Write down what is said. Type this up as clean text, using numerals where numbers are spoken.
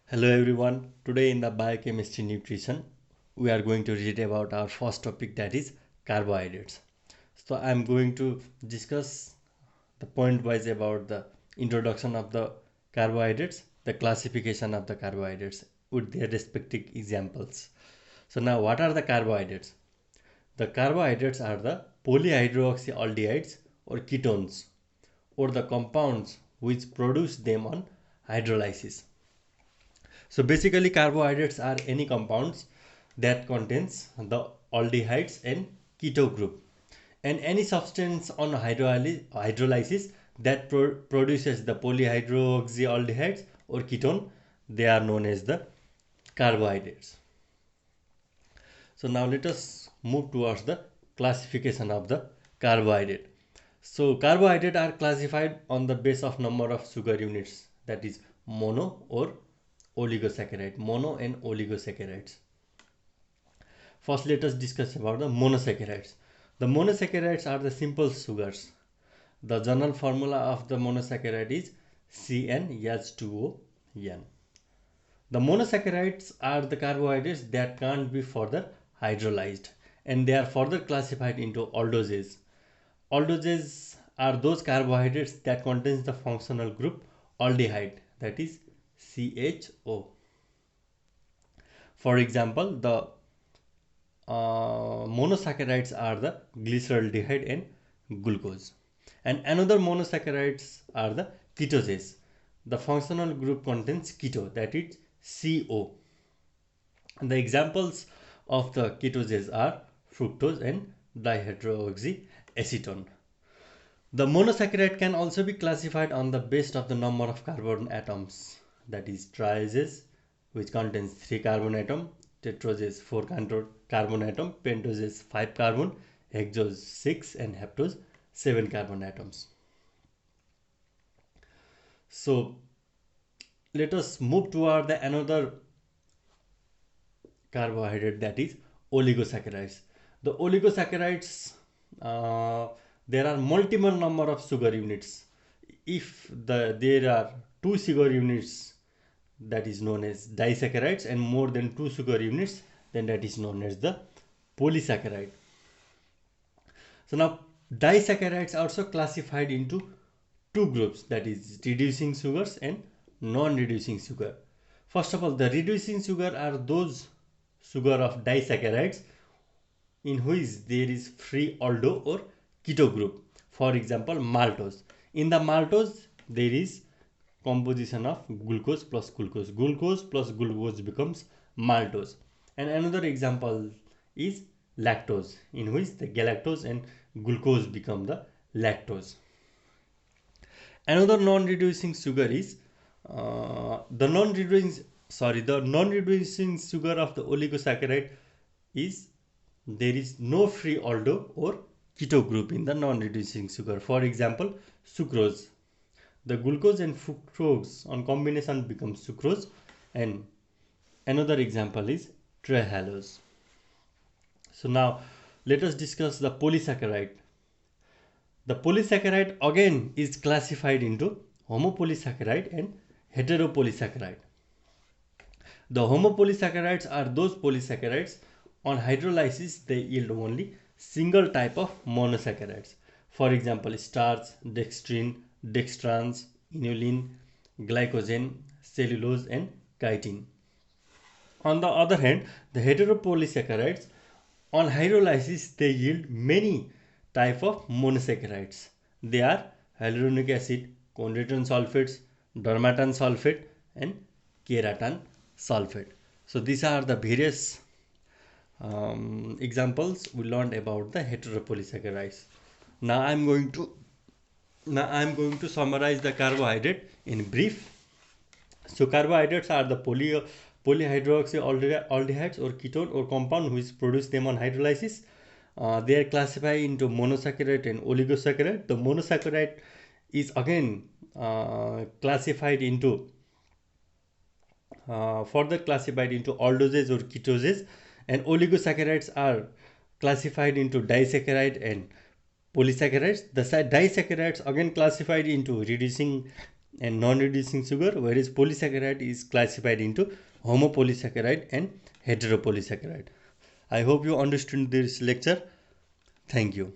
Hello everyone. Today in the biochemistry nutrition, we are going to read about our first topic, that is carbohydrates. So I am going to discuss the point wise about the introduction of the carbohydrates, the classification of the carbohydrates with their respective examples. So now what are the carbohydrates? The carbohydrates are the polyhydroxyaldehydes or ketones or the compounds which produce them on hydrolysis. So basically carbohydrates are any compounds that contains the aldehydes and keto group, and any substance on hydrolysis that produces the polyhydroxyaldehydes or ketone, they are known as the carbohydrates. So now let us move towards the classification of the carbohydrate. So carbohydrate are classified on the base of number of sugar units, that is mono or oligosaccharide, mono and oligosaccharides. First let us discuss about the monosaccharides. The monosaccharides are the simple sugars. The general formula of the monosaccharide is CnH2ON. The monosaccharides are the carbohydrates that can't be further hydrolyzed, and they are further classified into aldoses. Aldoses are those carbohydrates that contains the functional group aldehyde, that is CHO. For example, the monosaccharides are the glyceraldehyde and glucose. And another monosaccharides are the ketoses. The functional group contains keto, that is CO. And the examples of the ketoses are fructose and dihydroxyacetone. The monosaccharide can also be classified on the basis of the number of carbon atoms, that is trioses, which contains 3 carbon atom, tetroses 4 carbon atom, pentoses 5 carbon, hexose 6 and heptose 7 carbon atoms. So let us move toward the another carbohydrate, that is oligosaccharides. The oligosaccharides, there are multiple number of sugar units. If there are 2 sugar units, that is known as disaccharides, and more than 2 sugar units, then that is known as the polysaccharide. So now disaccharides also classified into two groups, that is reducing sugars and non-reducing sugar. First of all, the reducing sugar are those sugar of disaccharides in which there is free aldo or keto group. For example, maltose. In the maltose there is composition of glucose plus glucose. Glucose plus glucose becomes maltose. And another example is lactose, in which the galactose and glucose become the lactose. Another non-reducing sugar is the non-reducing sugar of the oligosaccharide is there is no free aldo or keto group in the non-reducing sugar. For example, sucrose. The glucose and fructose on combination becomes sucrose, and another example is trehalose. So now let us discuss the polysaccharide. The polysaccharide again is classified into homopolysaccharide and heteropolysaccharide. The homopolysaccharides are those polysaccharides on hydrolysis they yield only single type of monosaccharides. For example, starch, dextrin, dextrans, inulin, glycogen, cellulose and chitin. On the other hand, the heteropolysaccharides on hydrolysis they yield many type of monosaccharides. They are hyaluronic acid, chondroitin sulfates, dermatan sulfate and keratan sulfate. So these are the various examples we learned about the heteropolysaccharides. Now I am going to summarize the carbohydrate in brief. So carbohydrates are the polyhydroxyaldehydes or ketone or compound which produce them on hydrolysis. They are classified into monosaccharide and oligosaccharide. The monosaccharide is again classified into further classified into aldoses or ketoses, and oligosaccharides are classified into disaccharide and polysaccharides. The disaccharides again classified into reducing and non-reducing sugar, whereas polysaccharide is classified into homopolysaccharide and heteropolysaccharide. I hope you understood this lecture. Thank you.